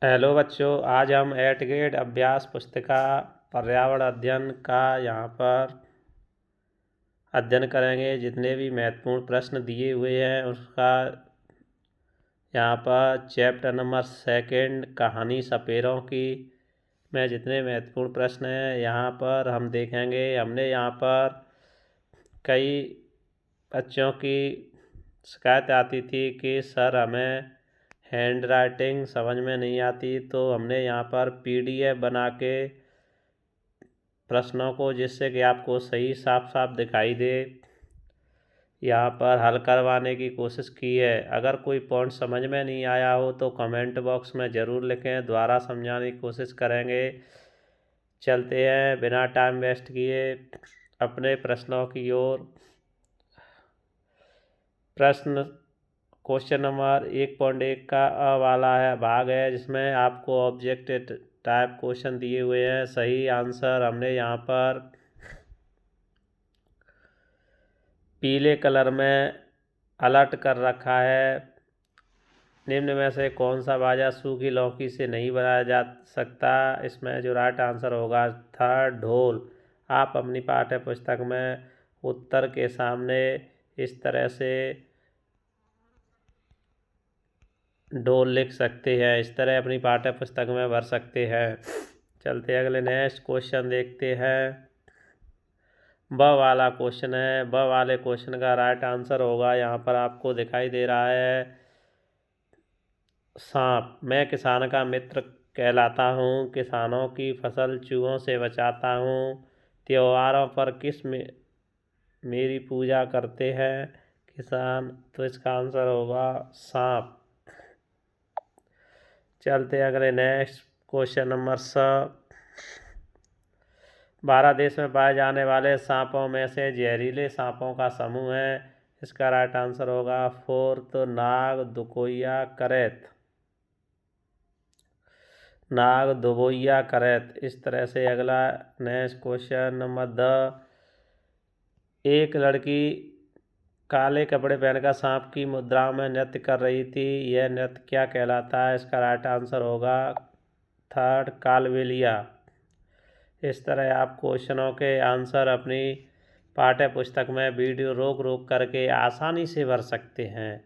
Hello बच्चों, आज हम 8th ग्रेड अभ्यास पुस्तिका पर्यावरण अध्ययन का यहाँ पर अध्ययन करेंगे। जितने भी महत्वपूर्ण प्रश्न दिए हुए हैं उसका यहाँ पर चैप्टर नंबर 2 कहानी सपेरों की में जितने महत्वपूर्ण प्रश्न हैं यहाँ पर हम देखेंगे। हमने यहाँ पर कई बच्चों की शिकायत आती थी कि सर हमें हैंड राइटिंग समझ में नहीं आती, तो हमने यहाँ पर PDF बना के प्रश्नों को, जिससे कि आपको सही साफ साफ दिखाई दे, यहाँ पर हल करवाने की कोशिश की है। अगर कोई पॉइंट समझ में नहीं आया हो तो कमेंट बॉक्स में ज़रूर लिखें, दोबारा समझाने की कोशिश करेंगे। चलते हैं बिना टाइम वेस्ट किए अपने प्रश्नों की ओर। प्रश्न क्वेश्चन नंबर 1.1 का अ वाला है भाग है, जिसमें आपको ऑब्जेक्ट टाइप क्वेश्चन दिए हुए हैं। सही आंसर हमने यहाँ पर पीले कलर में अलर्ट कर रखा है। निम्न में से कौन सा बाजा सूखी लौकी से नहीं बनाया जा सकता? इसमें जो राइट आंसर होगा था ढोल। आप अपनी पाठ्य पुस्तक में उत्तर के सामने इस तरह से ढोल लिख सकते हैं, इस तरह अपनी पाठ्य पुस्तक में भर सकते हैं। चलते अगले नेक्स्ट क्वेश्चन देखते हैं। ब वाला क्वेश्चन है। ब वाले क्वेश्चन का राइट आंसर होगा, यहाँ पर आपको दिखाई दे रहा है सांप। मैं किसान का मित्र कहलाता हूँ, किसानों की फसल चूहों से बचाता हूँ। त्योहारों पर मेरी पूजा करते हैं किसान, तो इसका आंसर होगा सांप। चलते अगले नेक्स्ट क्वेश्चन नंबर 7। भारत देश में पाए जाने वाले सांपों में से जहरीले सांपों का समूह है। इसका राइट आंसर होगा फोर्थ नाग दुकोइया करैत। नाग दुबोइया करैत। इस तरह से अगला नेक्स्ट क्वेश्चन नंबर 10। एक लड़की काले कपड़े पहनकर सांप की मुद्राओं में नृत्य कर रही थी। यह नृत्य क्या कहलाता है? इसका राइट आंसर होगा थर्ड कालबेलिया। इस तरह आप क्वेश्चनों के आंसर अपनी पाठ्य पुस्तक में वीडियो रोक रोक करके आसानी से भर सकते हैं।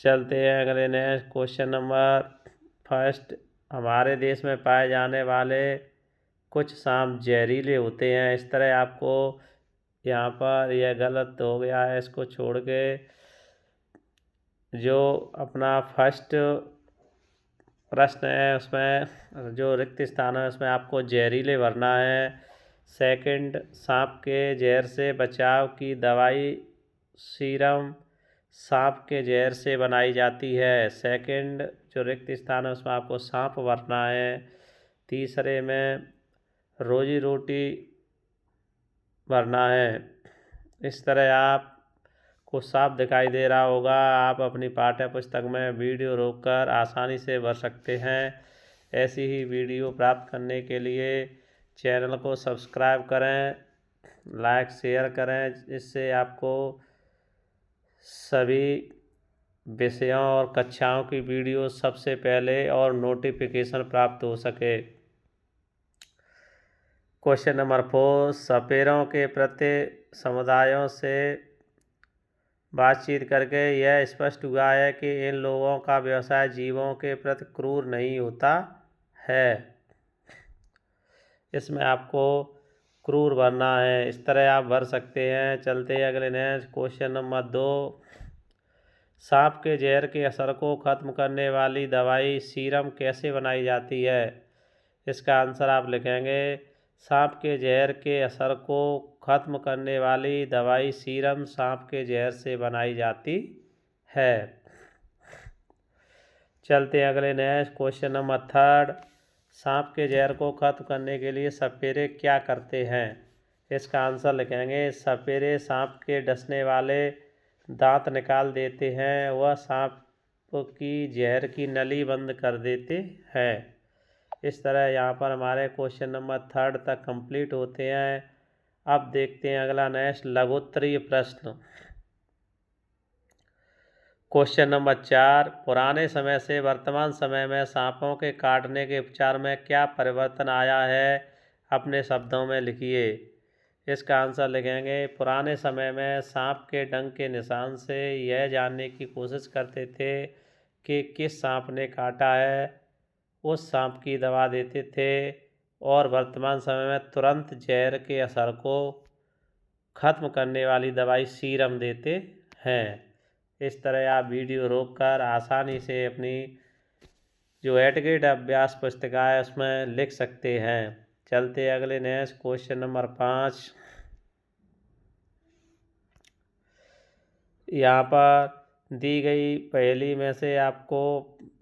चलते हैं अगले नेक्स्ट क्वेश्चन नंबर 1। हमारे देश में पाए जाने वाले कुछ सांप जहरीले होते हैं। इस तरह आपको यहाँ पर यह गलत हो गया है, इसको छोड़ के जो अपना फर्स्ट प्रश्न है उसमें जो रिक्त स्थान है उसमें आपको जहरीले भरना है। सेकंड, सांप के जहर से बचाव की दवाई सीरम सांप के जहर से बनाई जाती है। सेकंड जो रिक्त स्थान है उसमें आपको सांप भरना है। तीसरे में रोजी रोटी भरना है। इस तरह आप को साफ दिखाई दे रहा होगा। आप अपनी पाठ्य पुस्तक में वीडियो रोककर आसानी से भर सकते हैं। ऐसी ही वीडियो प्राप्त करने के लिए चैनल को सब्सक्राइब करें, लाइक शेयर करें, जिससे आपको सभी विषयों और कक्षाओं की वीडियो सबसे पहले और नोटिफिकेशन प्राप्त हो सके। Question number 4। सपेरों के प्रति समुदायों से बातचीत करके यह स्पष्ट हुआ है कि इन लोगों का व्यवसाय जीवों के प्रति क्रूर नहीं होता है। इसमें आपको क्रूर भरना है, इस तरह आप भर सकते हैं। चलते हैं अगले नेक्स्ट क्वेश्चन नंबर 2। सांप के जहर के असर को खत्म करने वाली दवाई सीरम कैसे बनाई जाती है? इसका आंसर आप लिखेंगे सांप के जहर के असर को खत्म करने वाली दवाई सीरम सांप के जहर से बनाई जाती है। चलते हैं अगले नेक्स्ट क्वेश्चन नंबर 3। सांप के जहर को खत्म करने के लिए सपेरे क्या करते हैं? इसका आंसर लिखेंगे सपेरे सांप के डसने वाले दांत निकाल देते हैं। वह सांप की जहर की नली बंद कर देते हैं। इस तरह यहाँ पर हमारे क्वेश्चन नंबर 3 तक कंप्लीट होते हैं। अब देखते हैं अगला नेक्स्ट लघुत्तरीय प्रश्न। क्वेश्चन नंबर 4, पुराने समय से वर्तमान समय में सांपों के काटने के उपचार में क्या परिवर्तन आया है, अपने शब्दों में लिखिए। इसका आंसर लिखेंगे, पुराने समय में सांप के डंक के निशान से यह जानने की कोशिश करते थे कि किस सांप ने काटा है, उस सांप की दवा देते थे, और वर्तमान समय में तुरंत जहर के असर को खत्म करने वाली दवाई सीरम देते हैं। इस तरह आप वीडियो रोककर आसानी से अपनी जो एडगेड अभ्यास पुस्तिका है उसमें लिख सकते हैं। चलते अगले नेक्स्ट क्वेश्चन नंबर 5। यहाँ पर दी गई पहेली में से आपको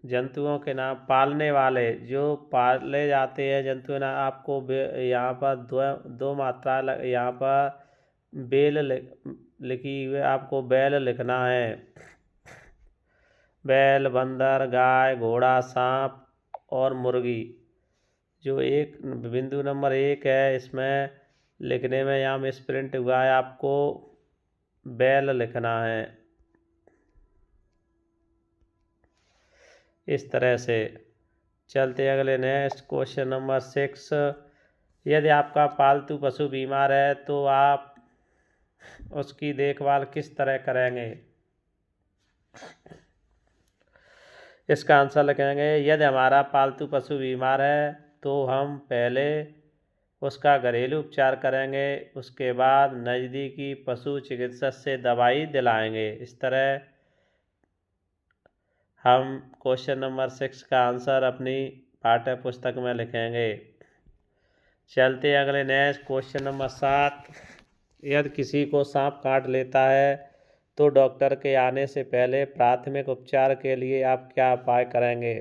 जंतुओं के नाम, पालने वाले जो पाले जाते हैं जंतु ना, आपको यहाँ पर दो मात्रा यहाँ पर बेल लिखी हुई, आपको बैल लिखना है। बैल, बंदर, गाय, घोड़ा, सांप और मुर्गी। जो एक बिंदु नंबर 1 है इसमें लिखने में यहाँ मिसप्रिंट हुआ है, आपको बैल लिखना है इस तरह से। चलते अगले नेक्स्ट क्वेश्चन नंबर 6। यदि आपका पालतू पशु बीमार है तो आप उसकी देखभाल किस तरह करेंगे। इसका आंसर लिखेंगे, यदि हमारा पालतू पशु बीमार है तो हम पहले उसका घरेलू उपचार करेंगे, उसके बाद नज़दीकी पशु चिकित्सक से दवाई दिलाएंगे। इस तरह हम क्वेश्चन नंबर 6 का आंसर अपनी पाठ्य पुस्तक में लिखेंगे। चलते अगले नेक्स्ट क्वेश्चन नंबर 7। यदि किसी को सांप काट लेता है तो डॉक्टर के आने से पहले प्राथमिक उपचार के लिए आप क्या उपाय करेंगे।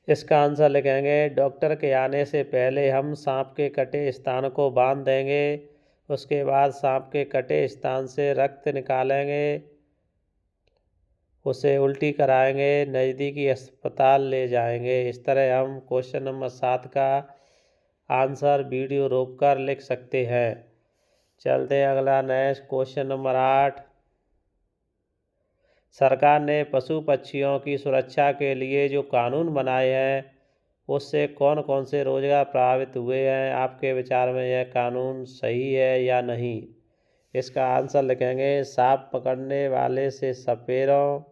इसका आंसर लिखेंगे, डॉक्टर के आने से पहले हम सांप के कटे स्थान को बांध देंगे, उसके बाद सांप के कटे स्थान से रक्त निकालेंगे, उसे उल्टी कराएंगे, नज़दीकी अस्पताल ले जाएंगे। इस तरह हम क्वेश्चन नंबर 7 का आंसर वीडियो रोककर लिख सकते हैं। चलते अगला नेक्स्ट क्वेश्चन नंबर 8। सरकार ने पशु पक्षियों की सुरक्षा के लिए जो कानून बनाए हैं उससे कौन कौन से रोजगार प्रभावित हुए हैं, आपके विचार में यह कानून सही है या नहीं। इसका आंसर लिखेंगे, सांप पकड़ने वाले से सपेरों,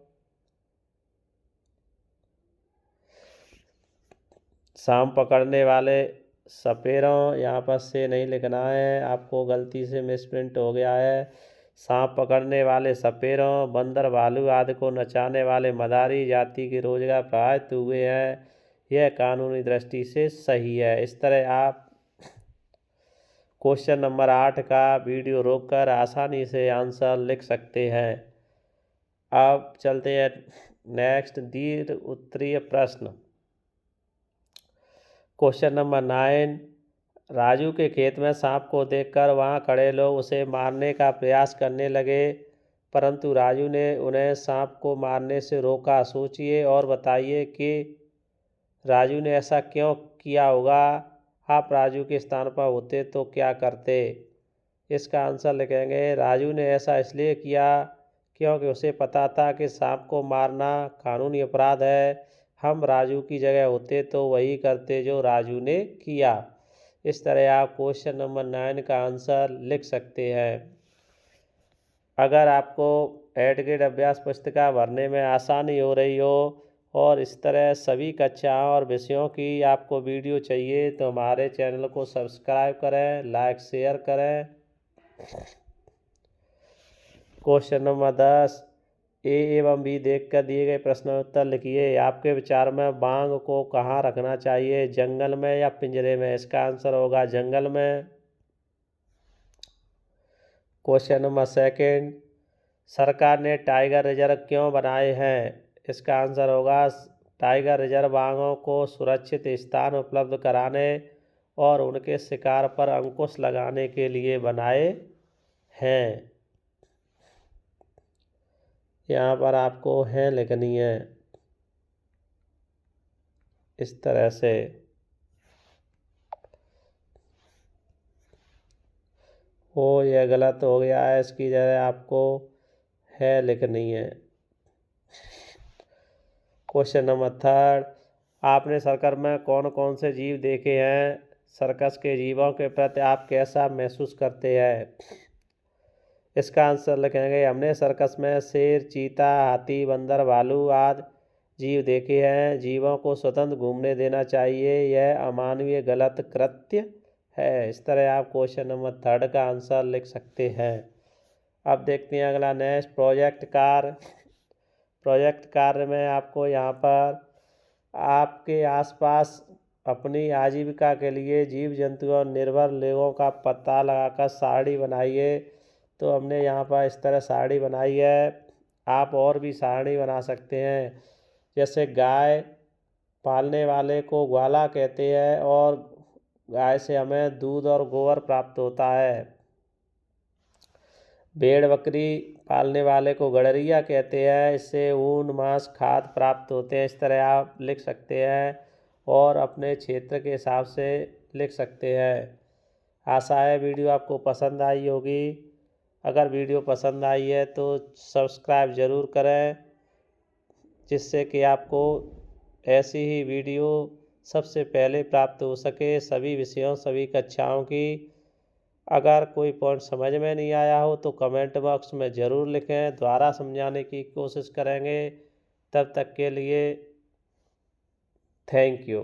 सांप पकड़ने वाले सपेरों, यहाँ पर से नहीं लिखना है, आपको गलती से मिसप्रिंट हो गया है। सांप पकड़ने वाले सपेरों, बंदर, भालू आदि को नचाने वाले मदारी जाति के रोजगार प्रभावित हुए हैं, यह कानूनी दृष्टि से सही है। इस तरह आप क्वेश्चन नंबर 8 का वीडियो रोककर आसानी से आंसर लिख सकते हैं। अब चलते हैं नेक्स्ट दीर्घ उत्तरीय प्रश्न। Question number 9। राजू के खेत में सांप को देखकर वहां खड़े लोग उसे मारने का प्रयास करने लगे, परंतु राजू ने उन्हें सांप को मारने से रोका। सोचिए और बताइए कि राजू ने ऐसा क्यों किया होगा। आप राजू के स्थान पर होते तो क्या करते। इसका आंसर लिखेंगे, राजू ने ऐसा इसलिए किया क्योंकि उसे पता था कि सांप को मारना कानूनी अपराध है। हम राजू की जगह होते तो वही करते जो राजू ने किया। इस तरह आप क्वेश्चन नंबर 9 का आंसर लिख सकते हैं। अगर आपको एडगेड अभ्यास पुस्तिका भरने में आसानी हो रही हो और इस तरह सभी कक्षाओं और विषयों की आपको वीडियो चाहिए तो हमारे चैनल को सब्सक्राइब करें, लाइक शेयर करें। Question number 10। ए एवं बी देखकर दिए गए प्रश्न उत्तर लिखिए। आपके विचार में बाघ को कहाँ रखना चाहिए, जंगल में या पिंजरे में। इसका आंसर होगा जंगल में। Question number 2। सरकार ने टाइगर रिजर्व क्यों बनाए हैं। इसका आंसर होगा टाइगर रिजर्व बाघों को सुरक्षित स्थान उपलब्ध कराने और उनके शिकार पर अंकुश लगाने के लिए बनाए हैं। यहाँ पर आपको है लिखनी है इस तरह से। यह गलत हो गया है, इसकी जगह आपको है लिखनी है। क्वेश्चन नंबर 3, आपने सर्कस में कौन कौन से जीव देखे हैं? सर्कस के जीवों के प्रति आप कैसा महसूस करते हैं? इसका आंसर लिखेंगे, हमने सर्कस में शेर, चीता, हाथी, बंदर, भालू आदि जीव देखे हैं। जीवों को स्वतंत्र घूमने देना चाहिए, यह अमानवीय गलत कृत्य है। इस तरह आप क्वेश्चन नंबर 3 का आंसर लिख सकते हैं। अब देखते हैं अगला नेक्स्ट प्रोजेक्ट कार्य। प्रोजेक्ट कार्य में आपको यहाँ पर आपके आसपास अपनी आजीविका के लिए जीव जंतुओं निर्भर लोगों का पता लगाकर सारणी बनाइए। तो हमने यहाँ पर इस तरह सारणी बनाई है। आप और भी सारणी बना सकते हैं। जैसे गाय पालने वाले को ग्वाला कहते हैं और गाय से हमें दूध और गोबर प्राप्त होता है। भेड़ बकरी पालने वाले को गड़रिया कहते हैं, इससे ऊन मांस खाद प्राप्त होते हैं। इस तरह आप लिख सकते हैं और अपने क्षेत्र के हिसाब से लिख सकते हैं। आशा है वीडियो आपको पसंद आई होगी। अगर वीडियो पसंद आई है तो सब्सक्राइब ज़रूर करें, जिससे कि आपको ऐसी ही वीडियो सबसे पहले प्राप्त हो सके सभी विषयों सभी कक्षाओं की। अगर कोई पॉइंट समझ में नहीं आया हो तो कमेंट बॉक्स में ज़रूर लिखें, दोबारा समझाने की कोशिश करेंगे। तब तक के लिए थैंक यू।